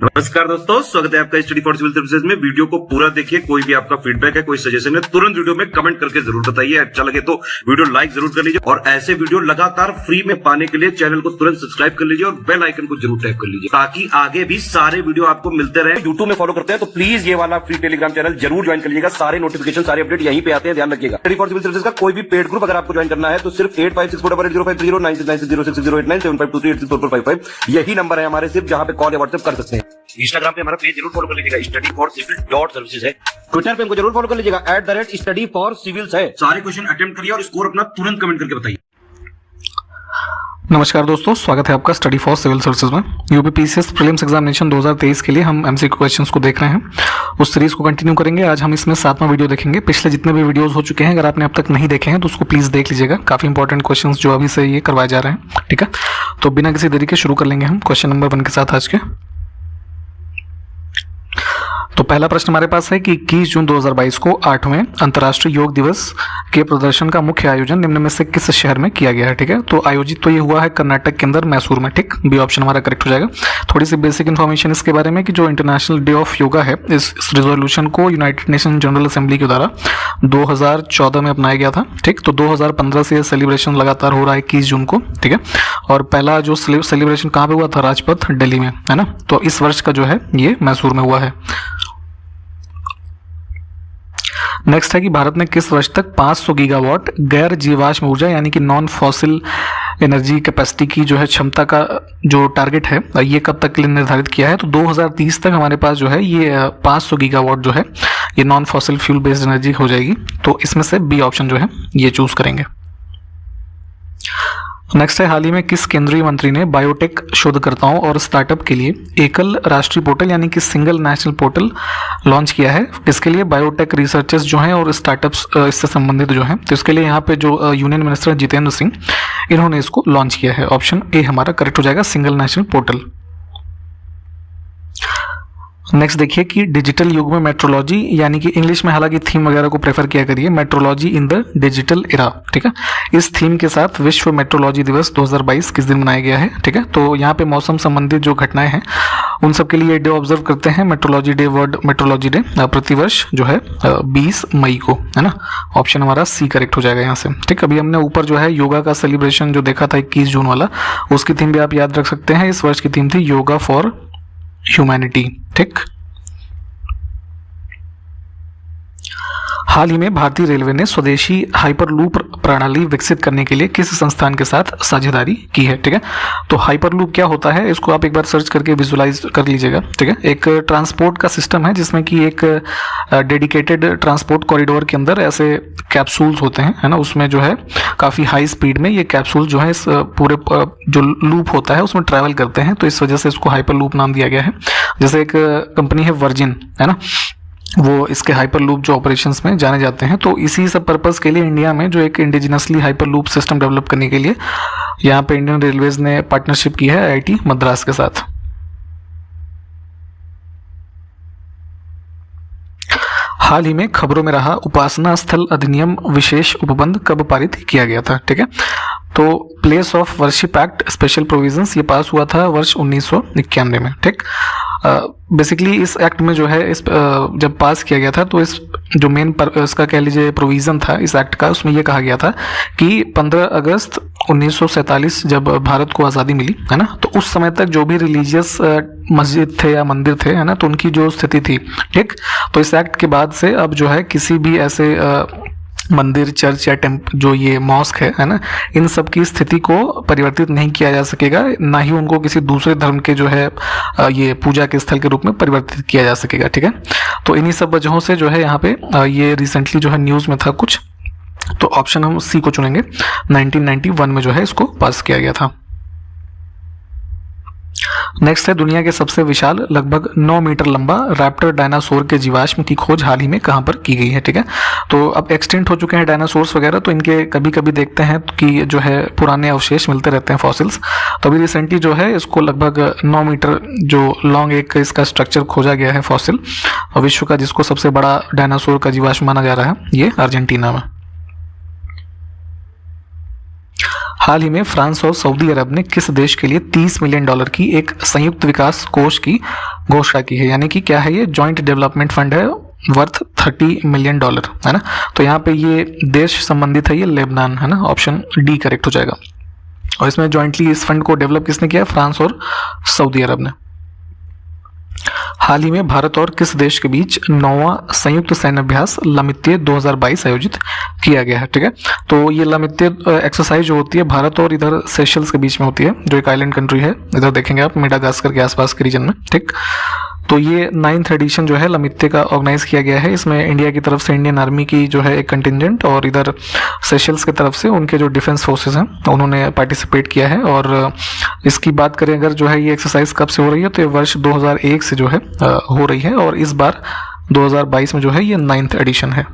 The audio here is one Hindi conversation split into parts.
नमस्कार दोस्तों, स्वागत है आपका स्टडी फॉर सिविल सर्विसेज में। वीडियो को पूरा देखिए। कोई भी आपका फीडबैक है, कोई सजेशन है, तुरंत वीडियो में कमेंट करके जरूर बताइए। अच्छा लगे तो वीडियो लाइक जरूर कर लीजिए और ऐसे वीडियो लगातार फ्री में पाने के लिए चैनल को तुरंत सब्सक्राइब कर लीजिए और बेल आइकन को जरूर टैप कर लीजिए ताकि आगे भी सारे वीडियो आपको मिलते रहे। यूट्यूब में फॉलो करते हैं तो प्लीज ये वाला फ्री टेलीग्राम चैनल जरूर ज्वाइन कर लीजिएगा। सारे नोटिफिकेशन, सारे अपडेट यहीं पे आते हैं, ध्यान रखिएगा। स्टडी फॉर सिविल सर्विसेज का कोई भी पेड ग्रुप अगर आपको ज्वाइन करना है तो सिर्फ 856480560660897523864455 यही नंबर है हमारे, सिर्फ जहां पे कॉल या व्हाट्सएप कर सकते हैं। इंस्टाग्राम पे हमारा पेज जरूर फॉलो कर लीजिएगा, studyforcivil.services है। ट्विटर पे हमको जरूर फॉलो कर लीजिएगा, @studyforcivils है। सारे क्वेश्चन अटेम्प्ट करिए और स्कोर अपना तुरंत कमेंट करके बताइए। नमस्कार दोस्तों, स्वागत है आपका स्टडी फॉर सिविल सर्विसेज में। यूपीपीसीएस प्रीलिम्स एग्जामिनेशन 2023 के लिए हम एमसीक्यू क्वेश्चंस को देख रहे हैं। उस सीरीज को कंटिन्यू करेंगे। आज हम इसमें 7वां वीडियो देखेंगे। पिछले जितने भी वीडियोस हो चुके हैं, अगर आपने अब तक नहीं देखे हैं तो उसको प्लीज देख लीजिएगा। काफी इंपॉर्टेंट क्वेश्चंस जो अभी से ये करवाए जा रहे हैं, ठीक है। तो बिना किसी देरी के शुरू कर लेंगे हम क्वेश्चन नंबर 1 के साथ आज के। तो पहला प्रश्न हमारे पास है कि 21 जून 2022 को 8वें अंतर्राष्ट्रीय योग दिवस के प्रदर्शन का मुख्य आयोजन निम्न में से किस शहर में किया गया है, ठीक है। तो आयोजित तो ये हुआ है कर्नाटक के अंदर, मैसूर में, ठीक। बी ऑप्शन हमारा करेक्ट हो जाएगा। थोड़ी सी बेसिक इन्फॉर्मेशन इसके बारे में कि जो इंटरनेशनल डे ऑफ योगा है, इस रिजोल्यूशन को यूनाइटेड नेशन जनरल असेंबली के द्वारा 2014 में अपनाया गया था, ठीक। तो 2015 से सेलिब्रेशन लगातार हो रहा है 21 जून को, ठीक है। और पहला जो सेलिब्रेशन कहाँ पे हुआ था, राजपथ दिल्ली में, है ना। तो इस वर्ष का जो है ये मैसूर में हुआ है। नेक्स्ट है कि भारत ने किस वर्ष तक 500 गीगावाट गैर जीवाश्म ऊर्जा यानी कि नॉन फॉसिल एनर्जी कैपेसिटी की जो है क्षमता का जो टारगेट है, ये कब तक के लिए निर्धारित किया है। तो 2030 तक हमारे पास जो है ये 500 गीगावाट जो है ये non fossil fuel based energy हो जाएगी। तो इसमें से बी ऑप्शन जो है ये चूज करेंगे। नेक्स्ट है, हाल ही में किस केंद्रीय मंत्री ने बायोटेक शोधकर्ताओं और स्टार्टअप के लिए एकल राष्ट्रीय पोर्टल यानी कि सिंगल नेशनल पोर्टल लॉन्च किया है। इसके लिए बायोटेक रिसर्चर्स जो हैं और स्टार्टअप्स इससे संबंधित जो हैं, तो इसके लिए यहाँ पे जो यूनियन मिनिस्टर जितेंद्र सिंह, इन्होंने इसको लॉन्च किया है। ऑप्शन ए हमारा करेक्ट हो जाएगा, सिंगल नेशनल पोर्टल। नेक्स्ट देखिए कि डिजिटल युग में मेट्रोलॉजी यानी कि इंग्लिश में हालांकि थीम वगैरह को प्रेफर किया करिए, metrology in the digital era, ठीक है। इस थीम के साथ विश्व मेट्रोलॉजी दिवस 2022 किस दिन मनाया गया है, ठीक है। तो यहाँ पे मौसम संबंधित जो घटनाएं हैं उन सब के लिए डे ऑब्जर्व करते हैं, metrology day, world metrology day, प्रतिवर्ष जो है 20 मई को, है ना। ऑप्शन हमारा सी करेक्ट हो जाएगा यहाँ से, ठीक। अभी हमने ऊपर जो है योगा का सेलिब्रेशन जो देखा था 21 जून वाला, उसकी थीम भी आप याद रख सकते हैं। इस वर्ष की थीम थी योगा फॉर ह्यूमैनिटी, ठीक। हाल ही में भारतीय रेलवे ने स्वदेशी हाइपरलूप प्रणाली विकसित करने के लिए किस संस्थान के साथ साझेदारी की है, ठीक है। तो हाइपरलूप क्या होता है, इसको आप एक बार सर्च करके विजुलाइज कर लीजिएगा, ठीक है। एक ट्रांसपोर्ट का सिस्टम है जिसमें कि एक डेडिकेटेड ट्रांसपोर्ट कॉरिडोर के अंदर ऐसे कैप्सूल्स होते हैं, है ना। उसमें जो है काफ़ी हाई स्पीड में ये कैप्सूल जो है इस पूरे जो लूप होता है उसमें ट्रैवल करते हैं, तो इस वजह से इसको हाइपरलूप नाम दिया गया है। जैसे एक कंपनी है वर्जिन, है ना, वो इसके हाइपरलूप जो ऑपरेशंस में जाने जाते हैं। तो इसी सब पर्पस के लिए इंडिया में जो एक इंडिजिनसली हाइपरलूप सिस्टम डेवलप करने के लिए यहाँ पे इंडियन रेलवेज ने पार्टनरशिप की है आईआईटी मद्रास के साथ। हाल ही में खबरों में रहा उपासना स्थल अधिनियम विशेष उपबंध कब पारित किया गया था, ठीक है। तो place of worship act special provisions ये पास हुआ था वर्ष 1991 में, ठीक। बेसिकली इस एक्ट में जो है इस जब पास किया गया था तो इस जो मेन इसका कह लीजिए प्रोविज़न था इस एक्ट का, उसमें यह कहा गया था कि 15 अगस्त 1947 जब भारत को आज़ादी मिली, है ना, तो उस समय तक जो भी रिलीजियस मस्जिद थे या मंदिर थे, है ना, तो उनकी जो स्थिति थी, ठीक। तो इस एक्ट के बाद से अब जो है किसी भी ऐसे मंदिर, चर्च या जो ये मॉस्क है ना, इन सब की स्थिति को परिवर्तित नहीं किया जा सकेगा, ना ही उनको किसी दूसरे धर्म के जो है ये पूजा के स्थल के रूप में परिवर्तित किया जा सकेगा, ठीक है। तो इन्हीं सब वजहों से जो है यहाँ पे ये रिसेंटली जो है न्यूज़ में था कुछ, तो ऑप्शन हम सी को चुनेंगे। 1991 में जो है इसको पास किया गया था। नेक्स्ट है, दुनिया के सबसे विशाल लगभग 9 मीटर लंबा रैप्टर डायनासोर के जीवाश्म की खोज हाल ही में कहां पर की गई है, ठीक है। तो अब एक्सटिंक्ट हो चुके हैं डायनासोर्स वगैरह, तो इनके कभी कभी देखते हैं कि जो है पुराने अवशेष मिलते रहते हैं, फॉसिल्स। तो अभी रिसेंटली जो है इसको लगभग 9 मीटर जो लॉन्ग एक इसका स्ट्रक्चर खोजा गया है फॉसिल, और विश्व का जिसको सबसे बड़ा डायनासोर का जीवाश्म माना जा रहा है ये अर्जेंटीना में। हाल ही में फ्रांस और सऊदी अरब ने किस देश के लिए $30 मिलियन की एक संयुक्त विकास कोष की घोषणा की है, यानी कि क्या है ये जॉइंट डेवलपमेंट फंड है वर्थ $30 मिलियन, है ना। तो यहाँ पे ये देश संबंधित है, ये लेबनान, है ना, ऑप्शन डी करेक्ट हो जाएगा। और इसमें जॉइंटली इस फंड को डेवलप किसने किया? फ्रांस और सऊदी अरब ने। हाल ही में भारत और किस देश के बीच 9वां संयुक्त सैन्य अभ्यास लमित्य 2022 आयोजित किया गया है, ठीक है। तो ये लमित्य एक्सरसाइज जो होती है भारत और इधर सेशल्स के बीच में होती है, जो एक आइलैंड कंट्री है, इधर देखेंगे आप मेडागास्कर के आसपास के रीजन में, ठीक। तो ये 9th एडिशन जो है लमित्य का ऑर्गेनाइज किया गया है। इसमें इंडिया की तरफ से इंडियन आर्मी की जो है एक कंटिजेंट और इधर सेशल्स की तरफ से उनके जो डिफेंस फोर्सेस हैं उन्होंने पार्टिसिपेट किया है। और इसकी बात करें अगर जो है ये एक्सरसाइज कब से हो रही है, तो ये वर्ष 2001 से जो है हो रही है, और इस बार 2022 में जो है ये 9th एडिशन है।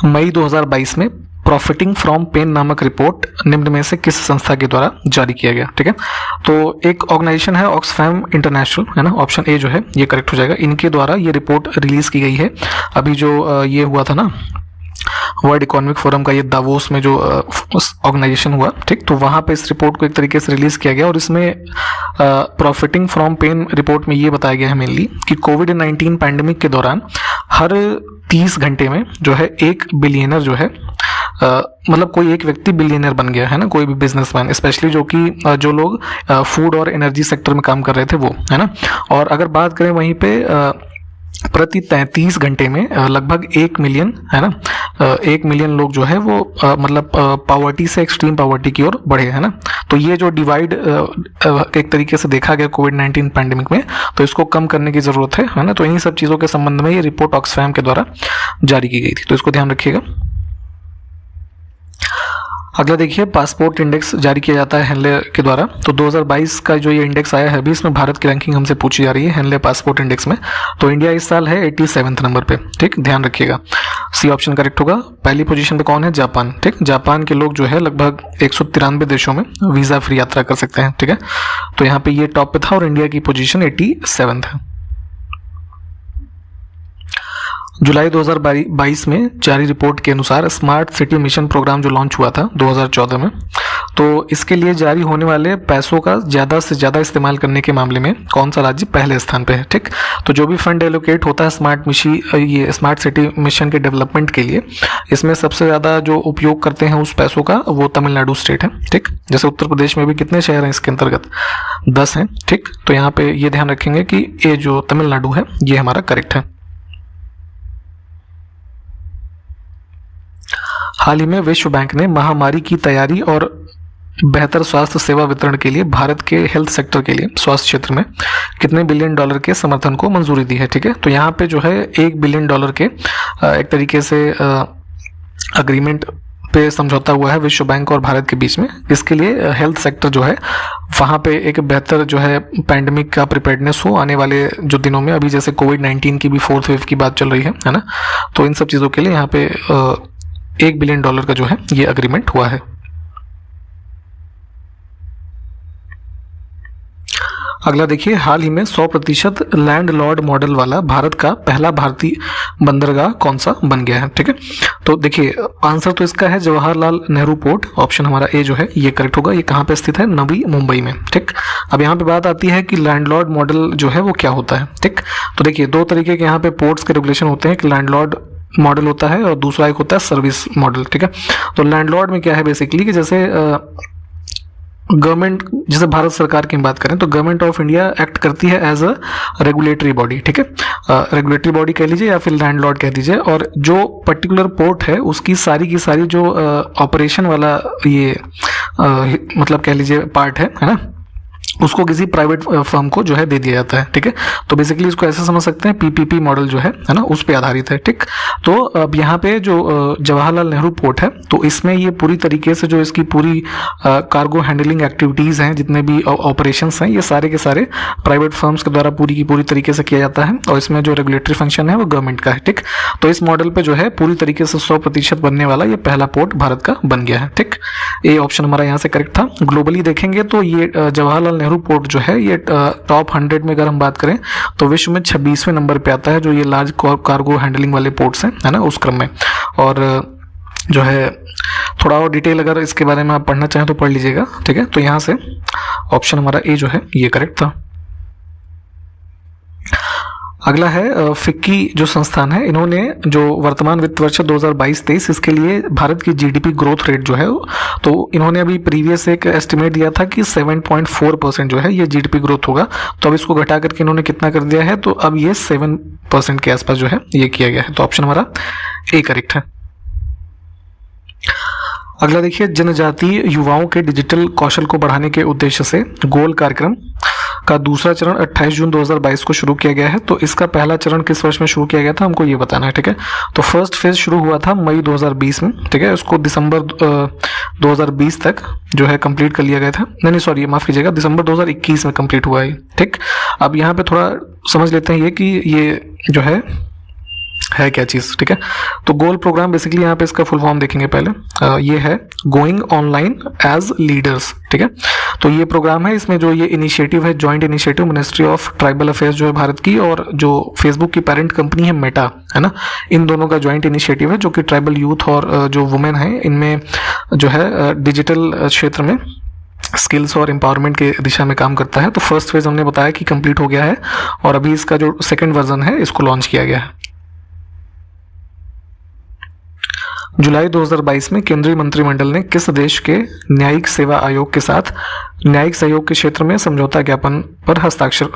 मई 2022 में प्रॉफिटिंग फ्रॉम पेन नामक रिपोर्ट निम्न में से किस संस्था के द्वारा जारी किया गया, ठीक है। तो एक ऑर्गेनाइजेशन है ऑक्सफैम इंटरनेशनल, है ना, ऑप्शन ए जो है ये करेक्ट हो जाएगा। इनके द्वारा ये रिपोर्ट रिलीज की गई है। अभी जो ये हुआ था ना वर्ल्ड इकोनॉमिक फोरम का, ये दावोस में जो ऑर्गेनाइजेशन हुआ, ठीक, तो वहाँ पे इस रिपोर्ट को एक तरीके से रिलीज किया गया। और इसमें प्रॉफिटिंग फ्रॉम पेन रिपोर्ट में ये बताया गया है मेनली कि कोविड-19 पैंडेमिक के दौरान हर 30 घंटे में जो है एक बिलियनर जो है मतलब कोई एक व्यक्ति बिलियनर बन गया है ना, कोई भी बिजनेसमैन, स्पेशली जो कि जो लोग फूड और एनर्जी सेक्टर में काम कर रहे थे वो, है ना। और अगर बात करें वहीं पे प्रति 33 घंटे में लगभग 1 मिलियन, है ना, 1 मिलियन लोग जो है वो मतलब पॉवर्टी से एक्सट्रीम पॉवर्टी की ओर बढ़े, है ना। तो ये जो डिवाइड एक तरीके से देखा गया कोविड-19 पैंडेमिक में, तो इसको कम करने की ज़रूरत है ना। तो इन्हीं सब चीज़ों के संबंध में ये रिपोर्ट ऑक्सफैम के द्वारा जारी की गई थी, तो इसको ध्यान रखिएगा। अगला देखिए, पासपोर्ट इंडेक्स जारी किया जाता है हेनले के द्वारा। तो 2022 का जो ये इंडेक्स आया है अभी, इसमें भारत की रैंकिंग हमसे पूछी जा रही है हेनले पासपोर्ट इंडेक्स में। तो इंडिया इस साल है 87वें नंबर पे, ठीक, ध्यान रखिएगा। सी ऑप्शन करेक्ट होगा। पहली पोजीशन पे कौन है? जापान, ठीक। जापान के लोग जो है लगभग 193 देशों में वीज़ा फ्री यात्रा कर सकते हैं, ठीक है। तो यहाँ पे ये टॉप पे था और इंडिया की पोजीशन 87 है। जुलाई 2022 में जारी रिपोर्ट के अनुसार स्मार्ट सिटी मिशन प्रोग्राम जो लॉन्च हुआ था 2014 में, तो इसके लिए जारी होने वाले पैसों का ज़्यादा से ज़्यादा इस्तेमाल करने के मामले में कौन सा राज्य पहले स्थान पे है, ठीक। तो जो भी फंड एलोकेट होता है ये स्मार्ट सिटी मिशन के डेवलपमेंट के लिए, इसमें सबसे ज़्यादा जो उपयोग करते हैं उस पैसों का वो तमिलनाडु स्टेट है, ठीक। जैसे उत्तर प्रदेश में भी कितने शहर हैं इसके अंतर्गत? 10 हैं, ठीक। तो यहाँ पे ये ध्यान रखेंगे कि ये जो तमिलनाडु है ये हमारा करेक्ट है। हाल ही में विश्व बैंक ने महामारी की तैयारी और बेहतर स्वास्थ्य सेवा वितरण के लिए भारत के हेल्थ सेक्टर के लिए स्वास्थ्य क्षेत्र में कितने बिलियन डॉलर के समर्थन को मंजूरी दी है, ठीक है। तो यहाँ पे जो है $1 बिलियन के एक तरीके से अग्रीमेंट पे समझौता हुआ है विश्व बैंक और भारत के बीच में। इसके लिए हेल्थ सेक्टर जो है वहाँ पे एक बेहतर जो है पैंडेमिक का प्रिपेयर्डनेस हो आने वाले जो दिनों में। अभी जैसे कोविड-19 की भी 4th वेव की बात चल रही है ना, तो इन सब चीज़ों के लिए यहाँ पे $1 बिलियन का जो है ये अग्रीमेंट हुआ है। अगला देखिए, हाल ही में 100% लैंडलॉर्ड मॉडल वाला भारत का पहला भारतीय बंदरगाह कौन सा बन गया है, ठीक है। तो देखिए आंसर तो इसका है जवाहरलाल नेहरू पोर्ट, ऑप्शन हमारा ए जो है ये करेक्ट होगा। ये कहाँ पे स्थित है? नवी मुंबई में, ठीक। अब यहाँ पे बात आती है कि लैंडलॉर्ड मॉडल जो है वो क्या होता है, ठीक। तो देखिए दो तरीके के यहाँ पे पोर्ट्स के रेगुलेशन होते हैं, कि लैंडलॉर्ड मॉडल होता है और दूसरा एक होता है सर्विस मॉडल, ठीक है। तो लैंडलॉर्ड में क्या है बेसिकली कि जैसे गवर्नमेंट, जैसे भारत सरकार की बात करें तो गवर्नमेंट ऑफ इंडिया एक्ट करती है एज अ रेगुलेटरी बॉडी, ठीक है। रेगुलेटरी बॉडी कह लीजिए या फिर लैंडलॉर्ड कह दीजिए, और जो पर्टिकुलर पोर्ट है उसकी सारी की सारी जो ऑपरेशन वाला ये मतलब कह लीजिए पार्ट है ना, उसको किसी प्राइवेट फर्म को जो है दे दिया जाता है, ठीक है। तो बेसिकली इसको ऐसे समझ सकते हैं पीपीपी मॉडल जो है ना, उस पे आधारित है, ठीक। तो अब यहाँ पे जो जवाहरलाल नेहरू पोर्ट है, तो इसमें ये पूरी तरीके से जो इसकी पूरी कार्गो हैंडलिंग एक्टिविटीज़ हैं, जितने भी ऑपरेशंस हैं, ये सारे के सारे प्राइवेट फर्म्स के द्वारा पूरी की पूरी तरीके से किया जाता है, और इसमें जो रेगुलेटरी फंक्शन है वो गवर्नमेंट का है, ठीक। तो इस मॉडल पर जो है पूरी तरीके से 100% बनने वाला ये पहला पोर्ट भारत का बन गया है, ठीक। ये ऑप्शन हमारा यहाँ से करेक्ट था। ग्लोबली देखेंगे तो ये जवाहरलाल नेहरू पोर्ट जो है ये टॉप 100 में अगर हम बात करें तो विश्व में 26वें नंबर पे आता है, जो ये लार्ज कार्गो हैंडलिंग वाले पोर्ट्स हैं, है ना, उस क्रम में। और जो है थोड़ा और डिटेल अगर इसके बारे में आप पढ़ना चाहें तो पढ़ लीजिएगा, ठीक है। तो यहाँ से ऑप्शन हमारा ए जो है ये करेक्ट था। अगला है फिक्की जो संस्थान है, इन्होंने जो वर्तमान वित्त वर्ष 2022-23 इसके लिए भारत की जीडीपी ग्रोथ रेट जो है, तो इन्होंने अभी प्रीवियस एक एस्टिमेट दिया था कि 7.4% जो है ये जीडीपी ग्रोथ होगा, तो अब इसको घटा करके इन्होंने कितना कर दिया है, तो अब ये 7% के आसपास जो है ये किया गया है। तो ऑप्शन हमारा ए करेक्ट है। अगला देखिए, जनजातीय युवाओं के डिजिटल कौशल को बढ़ाने के उद्देश्य से गोल कार्यक्रम का दूसरा चरण 28 जून 2022 को शुरू किया गया है। तो इसका पहला चरण किस वर्ष में शुरू किया गया था, हमको ये बताना है, ठीक है। तो फर्स्ट फेज शुरू हुआ था मई 2020 में, ठीक है। उसको दिसंबर 2020 तक जो है कंप्लीट कर लिया गया था। नहीं सॉरी, माफ कीजिएगा, दिसंबर 2021 में कंप्लीट हुआ है, ठीक। अब यहाँ पे थोड़ा समझ लेते हैं ये कि ये जो है क्या चीज़, ठीक है। तो गोल प्रोग्राम बेसिकली यहाँ पे इसका फुल फॉर्म देखेंगे पहले, ये है गोइंग ऑनलाइन एज लीडर्स, ठीक है। तो ये प्रोग्राम है, इसमें जो ये इनिशिएटिव है, joint initiative ministry of tribal affairs जो है भारत की और जो फेसबुक की पेरेंट कंपनी है मेटा, है ना, इन दोनों का जॉइंट इनिशिएटिव है, जो कि ट्राइबल यूथ और जो वुमेन है इनमें जो है डिजिटल क्षेत्र में स्किल्स और एम्पावरमेंट के दिशा में काम करता है। तो फर्स्ट फेज हमने बताया कि कंप्लीट हो गया है और अभी इसका जो सेकेंड वर्जन है इसको लॉन्च किया गया है। जुलाई 2022 में केंद्रीय मंत्रिमंडल ने किस देश के न्यायिक सेवा आयोग के साथ न्यायिक सहयोग के क्षेत्र में समझौता ज्ञापन पर हस्ताक्षर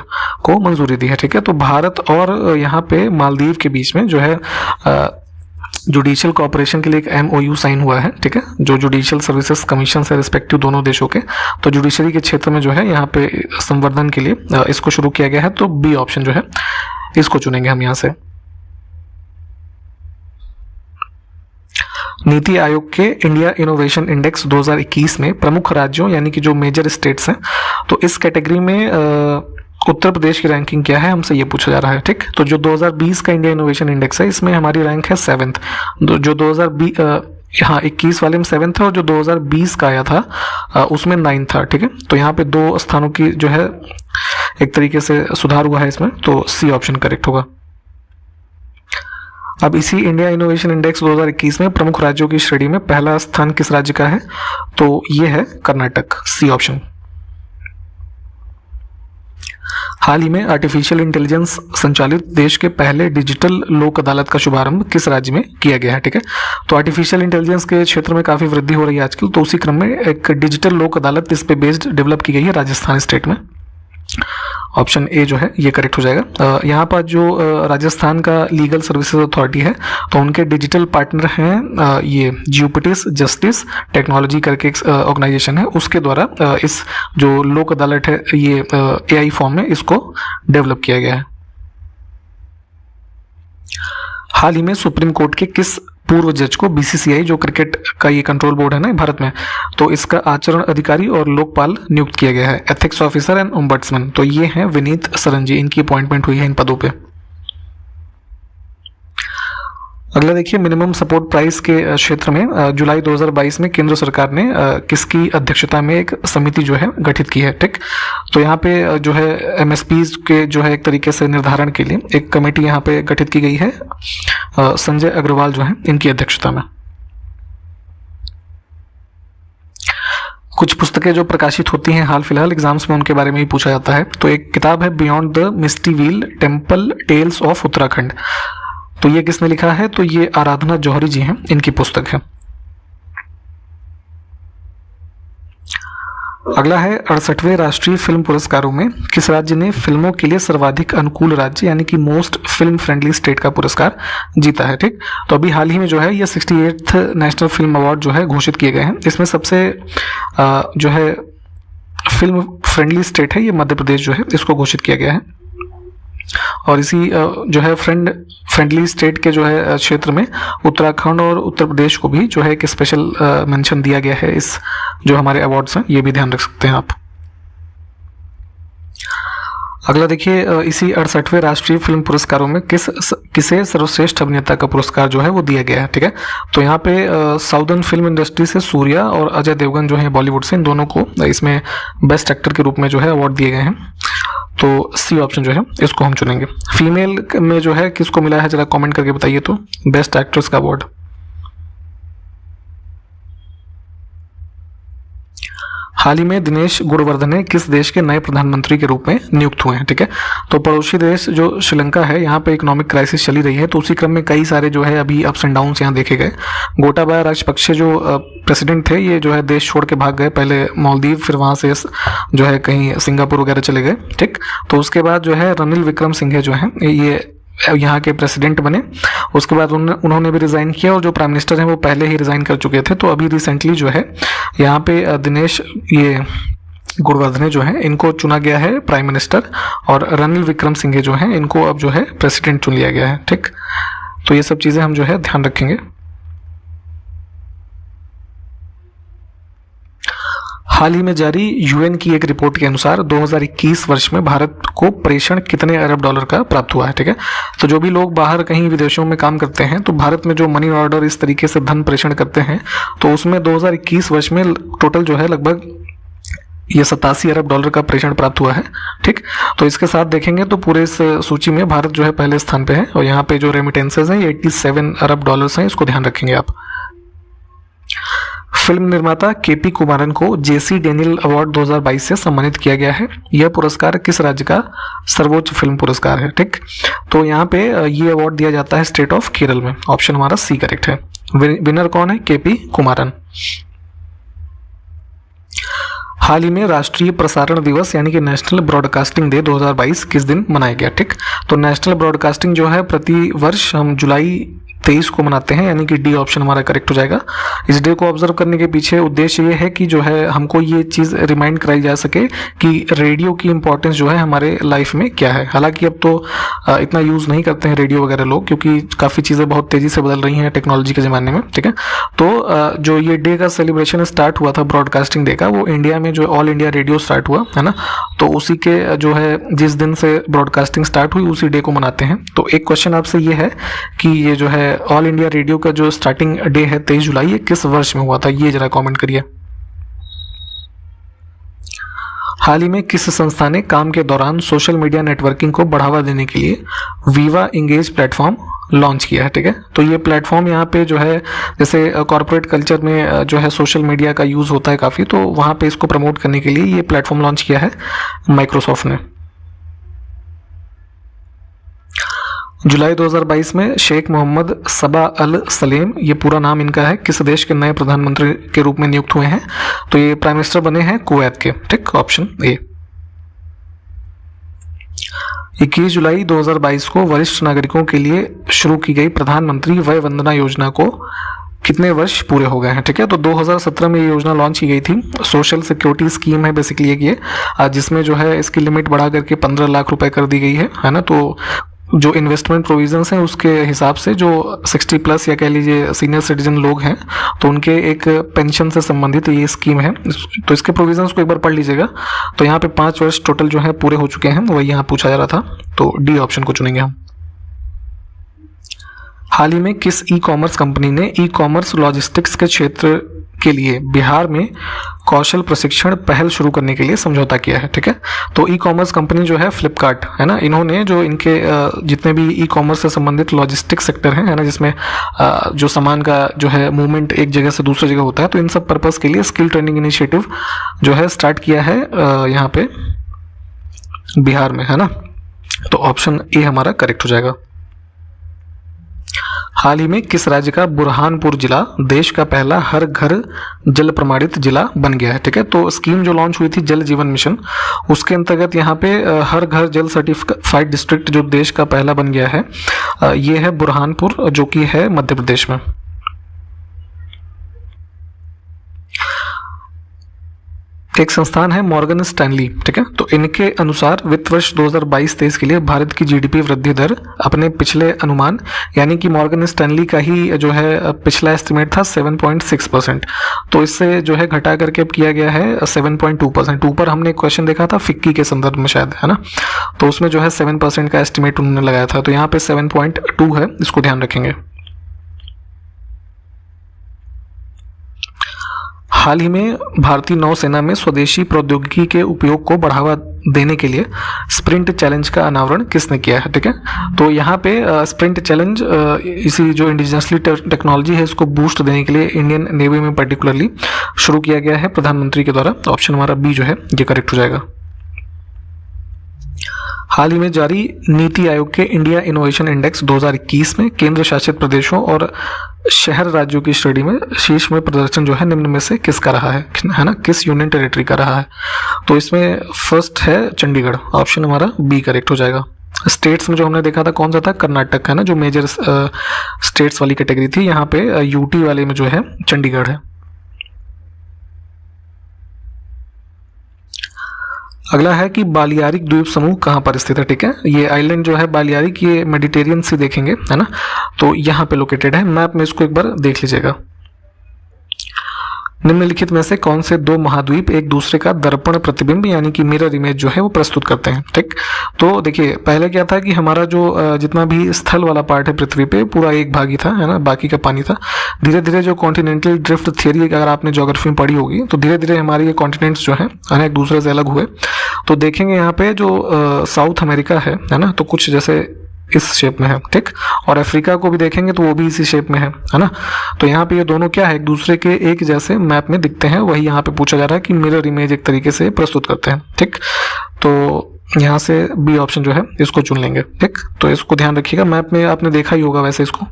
को मंजूरी दी है, ठीक है। तो भारत और यहाँ पे मालदीव के बीच में जो है जुडिशियल कोऑपरेशन के लिए एक MOU साइन हुआ है, ठीक है, जो जुडिशियल सर्विसेज कमीशन से रिस्पेक्टिव दोनों देशों के। तो जुडिशरी के क्षेत्र में जो है यहाँ पे संवर्धन के लिए इसको शुरू किया गया है। तो बी ऑप्शन जो है इसको चुनेंगे हम यहाँ से। नीति आयोग के इंडिया इनोवेशन इंडेक्स 2021 में प्रमुख राज्यों यानी कि जो मेजर स्टेट्स हैं, तो इस कैटेगरी में उत्तर प्रदेश की रैंकिंग क्या है, हमसे ये पूछा जा रहा है, ठीक। तो जो 2020 का इंडिया इनोवेशन इंडेक्स है इसमें हमारी रैंक है 7th, जो 2021 वाले में 7th है और जो 2020 का आया था उसमें 9th था, ठीक है। तो यहाँ पे 2 स्थानों की जो है एक तरीके से सुधार हुआ है इसमें, तो सी ऑप्शन करेक्ट होगा। अब इसी इंडिया इनोवेशन इंडेक्स 2021 में प्रमुख राज्यों की श्रेणी में पहला स्थान किस राज्य का है, तो ये है कर्नाटक, सी ऑप्शन। हाल ही में आर्टिफिशियल इंटेलिजेंस संचालित देश के पहले डिजिटल लोक अदालत का शुभारंभ किस राज्य में किया गया है, ठीक है। तो आर्टिफिशियल इंटेलिजेंस के क्षेत्र में काफी वृद्धि हो रही है आजकल, तो उसी क्रम में एक डिजिटल लोक अदालत इस पे बेस्ड डेवलप की गई है राजस्थान स्टेट में। ऑप्शन ए जो है ये करेक्ट हो जाएगा। यहाँ पर जो राजस्थान का लीगल सर्विसेज अथॉरिटी है, तो उनके डिजिटल पार्टनर हैं ये ज्यूपिटिस जस्टिस टेक्नोलॉजी करके एक ऑर्गेनाइजेशन है, उसके द्वारा इस जो लोक अदालत है ये AI फॉर्म में इसको डेवलप किया गया है। हाल ही में सुप्रीम कोर्ट के किस पूर्व जज को BCCI जो क्रिकेट का ये कंट्रोल बोर्ड है ना भारत में, तो इसका आचरण अधिकारी और लोकपाल नियुक्त किया गया है, एथिक्स ऑफिसर एंड ओम्बड्समैन। तो ये हैं विनीत सरन जी, इनकी अपॉइंटमेंट हुई है इन पदों पे। अगला देखिए, मिनिमम सपोर्ट प्राइस के क्षेत्र में जुलाई 2022 में केंद्र सरकार ने किसकी अध्यक्षता में एक समिति जो है गठित की है, ठीक। तो यहाँ पे जो है MSPs के जो है एक तरीके से निर्धारण के लिए एक कमेटी यहाँ पे गठित की गई है, संजय अग्रवाल जो है इनकी अध्यक्षता में। कुछ पुस्तकें जो प्रकाशित होती हैं हाल फिलहाल एग्जाम्स में, उनके बारे में ही पूछा जाता है। तो एक किताब है beyond the misty wheel temple tales of Uttarakhand, तो ये किसने लिखा है, तो ये आराधना जौहरी जी हैं, इनकी पुस्तक है। अगला है 68वें राष्ट्रीय फिल्म पुरस्कारों में किस राज्य ने फिल्मों के लिए सर्वाधिक अनुकूल राज्य यानी कि मोस्ट फिल्म फ्रेंडली स्टेट का पुरस्कार जीता है, ठीक। तो अभी हाल ही में जो है ये 68th नेशनल फिल्म अवार्ड जो है घोषित किए गए हैं। इसमें सबसे जो है फिल्म फ्रेंडली स्टेट है ये मध्य प्रदेश जो है इसको घोषित किया गया है। और इसी जो है फ्रेंडली स्टेट के जो है क्षेत्र में उत्तराखंड और उत्तर प्रदेश को भी जो है एक स्पेशल मेंशन दिया गया है इस जो हमारे अवार्ड्स हैं, ये भी ध्यान रख सकते हैं आप। अगला देखिए, इसी 68वें राष्ट्रीय फिल्म पुरस्कारों में किसे सर्वश्रेष्ठ अभिनेता का पुरस्कार जो है वो दिया गया है, ठीक है। तो यहाँ पे साउदर्न फिल्म इंडस्ट्री से सूर्या और अजय देवगन जो है बॉलीवुड से, इन दोनों को इसमें बेस्ट एक्टर के रूप में जो है अवार्ड दिए गए हैं। तो सी ऑप्शन जो है इसको हम चुनेंगे। फीमेल में जो है किसको मिला है जरा कमेंट करके बताइए, तो बेस्ट एक्ट्रेस का अवार्ड। हाल ही में दिनेश गुणवर्धने किस देश के नए प्रधानमंत्री के रूप में नियुक्त हुए हैं, ठीक है। तो पड़ोसी देश जो श्रीलंका है, यहाँ पे इकोनॉमिक क्राइसिस चली रही है, तो उसी क्रम में कई सारे जो है अभी अप्स एंड डाउन्स यहाँ देखे गए। गोटाबाया राजपक्षे जो प्रेसिडेंट थे, ये जो है देश छोड़ के भाग गए, पहले मालदीव, फिर वहाँ से जो है कहीं सिंगापुर वगैरह चले गए, ठीक। तो उसके बाद जो है रनिल विक्रमसिंघे जो है ये यहाँ के प्रेसिडेंट बने। उसके बाद उन्होंने भी रिज़ाइन किया, और जो प्राइम मिनिस्टर हैं वो पहले ही रिज़ाइन कर चुके थे। तो अभी रिसेंटली जो है यहाँ पे दिनेश ये गुणवर्धने जो है इनको चुना गया है प्राइम मिनिस्टर, और रनिल विक्रमसिंघे जो है इनको अब जो है प्रेसिडेंट चुन लिया गया है, ठीक। तो ये सब चीज़ें हम जो है ध्यान रखेंगे। हाल ही में जारी यूएन की एक रिपोर्ट के अनुसार 2021 वर्ष में भारत को प्रेषण कितने अरब डॉलर का प्राप्त हुआ है, ठीक है। तो जो भी लोग बाहर कहीं विदेशों में काम करते हैं, तो भारत में जो मनी ऑर्डर इस तरीके से धन प्रेषण करते हैं, तो उसमें 2021 वर्ष में टोटल जो है लगभग ये 87 अरब डॉलर का प्रेषण प्राप्त हुआ है, ठीक। तो इसके साथ देखेंगे तो पूरे इस सूची में भारत जो है पहले स्थान पे है, और यहाँ पे जो रेमिटेंसेज हैं 87 अरब डॉलर्स हैं, इसको ध्यान रखेंगे आप। फिल्म निर्माता केपी कुमारन को जेसी डेनियल अवार्ड 2022 से सम्मानित किया गया है। यह पुरस्कार किस राज्य का सर्वोच्च फिल्म पुरस्कार है, ठीक। तो यहाँ पे ये अवार्ड दिया जाता है स्टेट ऑफ केरल में। ऑप्शन हमारा सी करेक्ट है। विनर कौन है? केपी कुमारन। हाल ही में राष्ट्रीय प्रसारण दिवस यानी कि नेशनल ब्रॉडकास्टिंग डे 2022 किस दिन मनाया गया, ठीक। तो नेशनल ब्रॉडकास्टिंग जो है प्रति वर्ष हम जुलाई 23 को मनाते हैं, यानी कि डी ऑप्शन हमारा करेक्ट हो जाएगा। इस डे को ऑब्जर्व करने के पीछे उद्देश्य ये है कि जो है हमको ये चीज़ रिमाइंड कराई जा सके कि रेडियो की इम्पोर्टेंस जो है हमारे लाइफ में क्या है। हालांकि अब तो इतना यूज़ नहीं करते हैं रेडियो वगैरह लोग, क्योंकि काफ़ी चीज़ें बहुत तेज़ी से बदल रही हैं टेक्नोलॉजी के ज़माने में, ठीक है। तो जो ये डे का सेलिब्रेशन स्टार्ट हुआ था ब्रॉडकास्टिंग डे का, वो इंडिया में जो ऑल इंडिया रेडियो स्टार्ट हुआ है ना, तो उसी के जो है जिस दिन से ब्रॉडकास्टिंग स्टार्ट हुई उसी डे को मनाते हैं। तो एक क्वेश्चन आपसे ये है कि ये जो है ऑल इंडिया रेडियो का जो स्टार्टिंग डे है 23 जुलाई, ये किस वर्ष में हुआ था, ये जरा कमेंट करिए। हाल ही में किस संस्था ने काम के दौरान सोशल मीडिया नेटवर्किंग को बढ़ावा देने के लिए वीवा इंगेज प्लेटफॉर्म लॉन्च किया है, ठीक है। तो ये प्लेटफॉर्म यहाँ पे जो है जैसे कॉर्पोरेट कल्चर में जो है सोशल मीडिया का यूज़ होता है काफ़ी, तो वहाँ पे इसको प्रमोट करने के लिए ये प्लेटफॉर्म लॉन्च किया है माइक्रोसॉफ्ट ने। जुलाई 2022 में शेख मोहम्मद सबा अल सलेम, ये पूरा नाम इनका है, किस देश के नए प्रधानमंत्री के रूप में नियुक्त हुए हैं? तो ये प्राइम मिनिस्टर बने हैं कुवैत के, ठीक। Option A. 21 जुलाई 2022 को वरिष्ठ नागरिकों के लिए शुरू की गई प्रधानमंत्री वय वंदना योजना को कितने वर्ष पूरे हो गए हैं, ठीक है। तो 2017 में ये योजना लॉन्च की गई थी। सोशल सिक्योरिटी स्कीम है बेसिकली ये, जिसमें जो है इसकी लिमिट बढ़ा करके 15 लाख रुपए कर दी गई है ना। तो जो इन्वेस्टमेंट प्रोविजंस हैं उसके हिसाब से जो 60 प्लस या कह लीजिए सीनियर सिटीजन लोग हैं, तो उनके एक पेंशन से संबंधित ये स्कीम है। तो इसके प्रोविजंस को एक बार पढ़ लीजिएगा। तो यहाँ पे 5 वर्ष टोटल जो है पूरे हो चुके हैं, वही यहाँ पूछा जा रहा था। तो डी ऑप्शन को चुनेंगे हम। हाल ही में किस ई कॉमर्स कंपनी ने ई कॉमर्स लॉजिस्टिक्स के क्षेत्र के लिए बिहार में कौशल प्रशिक्षण पहल शुरू करने के लिए समझौता किया है, ठीक है। तो ई कॉमर्स कंपनी जो है फ्लिपकार्ट है ना, इन्होंने जो इनके जितने भी ई कॉमर्स से संबंधित लॉजिस्टिक सेक्टर है ना, जिसमें जो सामान का जो है मूवमेंट एक जगह से दूसरी जगह होता है, तो इन सब पर्पस के लिए स्किल ट्रेनिंग इनिशिएटिव जो है स्टार्ट किया है यहाँ पे बिहार में, है ना। तो ऑप्शन ए हमारा करेक्ट हो जाएगा। हाल ही में किस राज्य का बुरहानपुर जिला देश का पहला हर घर जल प्रमाणित जिला बन गया है, ठीक है। तो स्कीम जो लॉन्च हुई थी जल जीवन मिशन, उसके अंतर्गत यहाँ पे हर घर जल सर्टिफाइड डिस्ट्रिक्ट जो देश का पहला बन गया है, ये है बुरहानपुर, जो कि है मध्य प्रदेश में। एक संस्थान है मॉर्गन स्टैनली, ठीक है। तो इनके अनुसार वित्त वर्ष 2022-23 के लिए भारत की जीडीपी वृद्धि दर अपने पिछले अनुमान, यानी कि मॉर्गन स्टैनली का ही जो है पिछला एस्टिमेट था 7.6%, तो इससे जो है घटा करके अब किया गया है 7.2%। ऊपर हमने एक क्वेश्चन देखा था फिक्की के संदर्भ में शायद, है ना, तो उसमें जो है 7% का एस्टिमेट उन्होंने लगाया था। तो यहाँ पे 7.2 है, इसको ध्यान रखेंगे। हाल ही में भारतीय नौसेना में स्वदेशी प्रौद्योगिकी के उपयोग को बढ़ावा देने के लिए स्प्रिंट चैलेंज का अनावरण किसने किया है, ठीक है। तो यहाँ पे स्प्रिंट चैलेंज इसी जो इंडिजिनसली टेक्नोलॉजी है इसको बूस्ट देने के लिए इंडियन नेवी में पर्टिकुलरली शुरू किया गया है प्रधानमंत्री के द्वारा। ऑप्शन हमारा बी जो है ये करेक्ट हो जाएगा। हाल ही में जारी नीति आयोग के इंडिया इनोवेशन इंडेक्स 2021 में केंद्र शासित प्रदेशों और शहर राज्यों की श्रेणी में शीर्ष में प्रदर्शन जो है निम्न में से किसका रहा है ना, किस यूनियन टेरिटरी का रहा है। तो इसमें फर्स्ट है चंडीगढ़, ऑप्शन हमारा बी करेक्ट हो जाएगा। स्टेट्स में जो हमने देखा था कौन सा था, कर्नाटक है ना, जो मेजर स्टेट्स वाली कैटेगरी थी। यहाँ पे यूटी वाले में जो है चंडीगढ़ है। अगला है कि बालियारिक द्वीप समूह कहाँ पर स्थित है, ठीक है। ये आइलैंड जो है बालियारिक, ये मेडिटेरियन सी देखेंगे है ना, तो यहाँ पे लोकेटेड है। मैप में इसको एक बार देख लीजिएगा। निम्नलिखित में से कौन से दो महाद्वीप एक दूसरे का दर्पण प्रतिबिंब यानी कि मिरर इमेज जो है वो प्रस्तुत करते हैं, ठीक। तो देखिए पहले क्या था कि हमारा जो जितना भी स्थल वाला पार्ट है पृथ्वी पे पूरा एक भाग ही था, है ना, बाकी का पानी था। धीरे धीरे जो कॉन्टिनेंटल ड्रिफ्ट थियरी अगर आपने ज्योग्राफी में पढ़ी होगी तो धीरे धीरे हमारे ये कॉन्टिनेंट्स जो है एक दूसरे से अलग हुए। तो देखेंगे यहाँ पे जो साउथ अमेरिका है ना, तो कुछ जैसे इस शेप में है, ठीक। और अफ्रीका को भी देखेंगे तो वो भी इसी शेप में है ना। तो यहाँ पे ये दोनों क्या है, एक दूसरे के एक जैसे मैप में दिखते हैं। वही यहाँ पे पूछा जा रहा है कि मिरर इमेज एक तरीके से प्रस्तुत करते हैं, ठीक। तो यहाँ से बी ऑप्शन जो है इसको चुन लेंगे, ठीक। तो इसको ध्यान रखिएगा, मैप में आपने देखा ही होगा वैसे इसको।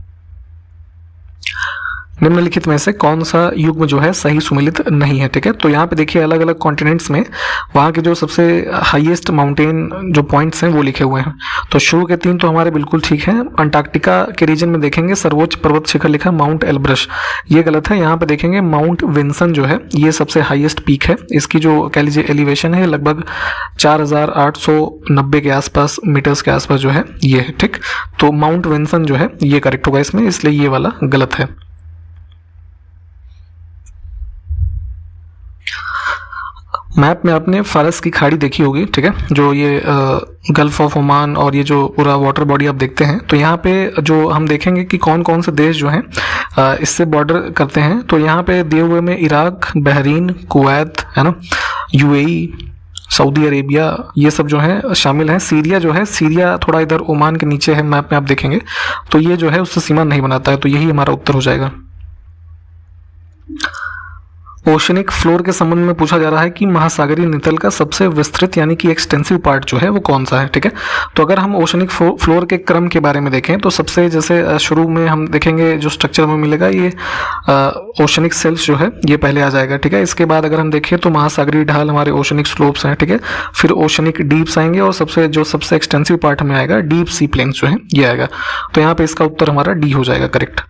निम्नलिखित में से कौन सा युग्म जो है सही सुमेलित नहीं है, ठीक है। तो यहाँ पे देखिए अलग अलग कॉन्टिनेंट्स में वहाँ के जो सबसे हाईएस्ट माउंटेन जो पॉइंट्स हैं वो लिखे हुए हैं। तो शुरू के 3 तो हमारे बिल्कुल ठीक हैं। अंटार्कटिका के रीजन में देखेंगे सर्वोच्च पर्वत शिखर लिखा माउंट एल्ब्रस, ये गलत है। यहाँ पे देखेंगे माउंट विंसन जो है ये सबसे हाईएस्ट पीक है। इसकी जो कह लीजिए एलिवेशन है लगभग 4890 के आसपास मीटर्स के आसपास जो है ये है, ठीक। तो माउंट विंसन जो है ये करेक्ट होगा इसमें, इसलिए ये वाला गलत है। मैप में आपने फारस की खाड़ी देखी होगी, ठीक है, जो ये गल्फ ऑफ ओमान और ये जो पूरा वाटर बॉडी आप देखते हैं। तो यहाँ पे जो हम देखेंगे कि कौन कौन से देश जो हैं इससे बॉर्डर करते हैं। तो यहाँ पे दिए हुए में इराक, बहरीन, कुवैत है ना, यूएई, सऊदी अरेबिया, ये सब जो है शामिल हैं। सीरिया जो है, सीरिया थोड़ा इधर ओमान के नीचे है, मैप में आप देखेंगे तो ये जो है उससे सीमा नहीं बनाता है। तो यही हमारा उत्तर हो जाएगा। ओशनिक फ्लोर के संबंध में पूछा जा रहा है कि महासागरीय नितल का सबसे विस्तृत यानी कि एक्सटेंसिव पार्ट जो है वो कौन सा है, ठीक है। तो अगर हम ओशनिक फ्लोर के क्रम के बारे में देखें तो सबसे जैसे शुरू में हम देखेंगे जो स्ट्रक्चर में मिलेगा ये ओशनिक सेल्स जो है ये पहले आ जाएगा, ठीक है। इसके बाद अगर हम देखें तो महासागरीय ढाल हमारे ओशनिक स्लोप्स हैं, ठीक है। फिर ओशनिक डीप्स आएंगे और सबसे एक्सटेंसिव पार्ट हमें आएगा डीप सी प्लेन्स जो है ये आएगा। तो यहाँ पे इसका उत्तर हमारा डी हो जाएगा करेक्ट।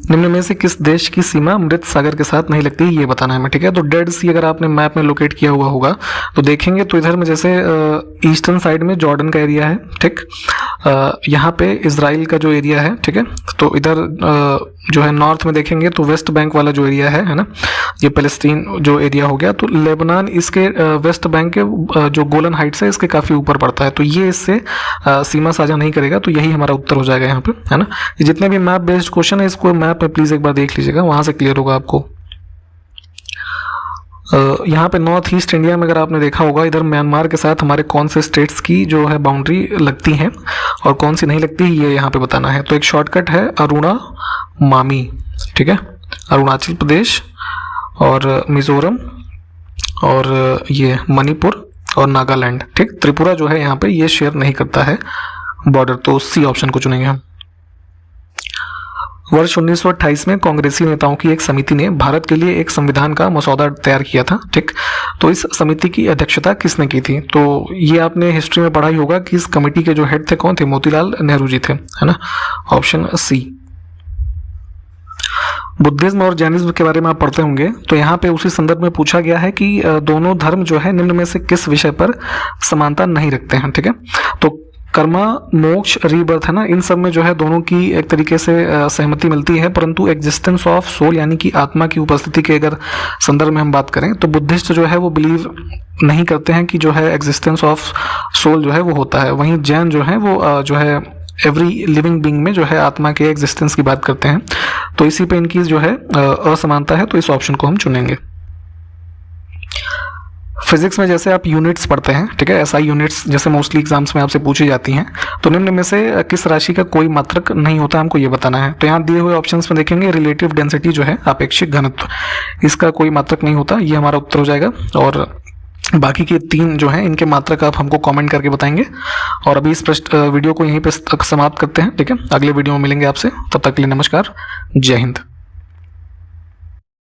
निम्न में से किस देश की सीमा मृत सागर के साथ नहीं लगती ये बताना है हमें, ठीक है। तो डेड सी अगर आपने मैप में लोकेट किया हुआ होगा तो देखेंगे तो इधर में जैसे ईस्टर्न साइड में जॉर्डन का एरिया है, ठीक। यहाँ पे इजराइल का जो एरिया है, ठीक है। तो इधर जो है नॉर्थ में देखेंगे तो वेस्ट बैंक वाला जो एरिया है ना, ये पैलेस्टीन जो एरिया हो गया। तो लेबनान इसके वेस्ट बैंक के जो गोलन हाइट्स है इसके काफ़ी ऊपर पड़ता है, तो ये इससे सीमा साझा नहीं करेगा। तो यही हमारा उत्तर हो जाएगा यहाँ पे, है ना। ये जितने भी मैप बेस्ड क्वेश्चन है इसको मैप में प्लीज़ एक बार देख लीजिएगा, वहाँ से क्लियर होगा आपको। यहाँ पे नॉर्थ ईस्ट इंडिया में अगर आपने देखा होगा इधर म्यांमार के साथ हमारे कौन से स्टेट्स की जो है बाउंड्री लगती हैं और कौन सी नहीं लगती ये यहाँ पे बताना है। तो एक शॉर्टकट है अरुणा मामी, ठीक है, अरुणाचल प्रदेश और मिजोरम और ये मणिपुर और नागालैंड, ठीक। त्रिपुरा जो है यहाँ पे ये शेयर नहीं करता है बॉर्डर, तो सी ऑप्शन को चुनेंगे हम। वर्ष 1928 में कांग्रेसी नेताओं की एक समिति ने भारत के लिए एक संविधान का मसौदा तैयार किया था, ठीक। तो इस समिति की अध्यक्षता किसने की थी? तो ये आपने हिस्ट्री में पढ़ा ही होगा कि इस कमेटी के जो हेड थे कौन थे, मोतीलाल नेहरू जी थे, है ना, ऑप्शन सी। बुद्धिज्म और जैनिज्म के बारे में आप पढ़ते होंगे तो यहाँ पे उसी संदर्भ में पूछा गया है कि दोनों धर्म जो है निम्न में से किस विषय पर समानता नहीं रखते हैं, ठीक है। तो कर्मा, मोक्ष, रीबर्थ है ना, इन सब में जो है दोनों की एक तरीके से सहमति मिलती है, परंतु एग्जिस्टेंस ऑफ सोल यानी कि आत्मा की उपस्थिति के अगर संदर्भ में हम बात करें तो बुद्धिस्ट जो है वो बिलीव नहीं करते हैं कि जो है एग्जिस्टेंस ऑफ सोल जो है वो होता है। वहीं जैन जो है वो जो है एवरी लिविंग बीइंग में जो है आत्मा के एग्जिस्टेंस की बात करते हैं। तो इसी पे इनकी जो है असमानता है, तो इस ऑप्शन को हम चुनेंगे। फिजिक्स में जैसे आप यूनिट्स पढ़ते हैं, ठीक है, एसआई यूनिट्स जैसे मोस्टली एग्जाम्स में आपसे पूछी जाती हैं, तो निम्न में से किस राशि का कोई मात्रक नहीं होता, हमको ये बताना है। तो यहाँ दिए हुए ऑप्शंस में देखेंगे रिलेटिव डेंसिटी जो है आपेक्षिक घनत्व, इसका कोई मात्रक नहीं होता, ये हमारा उत्तर हो जाएगा। और बाकी के 3 जो हैं इनके मात्रक आप हमको कमेंट करके बताएंगे। और अभी इस वीडियो को यहीं पे समाप्त करते हैं, ठीक है, अगले वीडियो में मिलेंगे आपसे, तब तक के लिए नमस्कार, जय हिंद।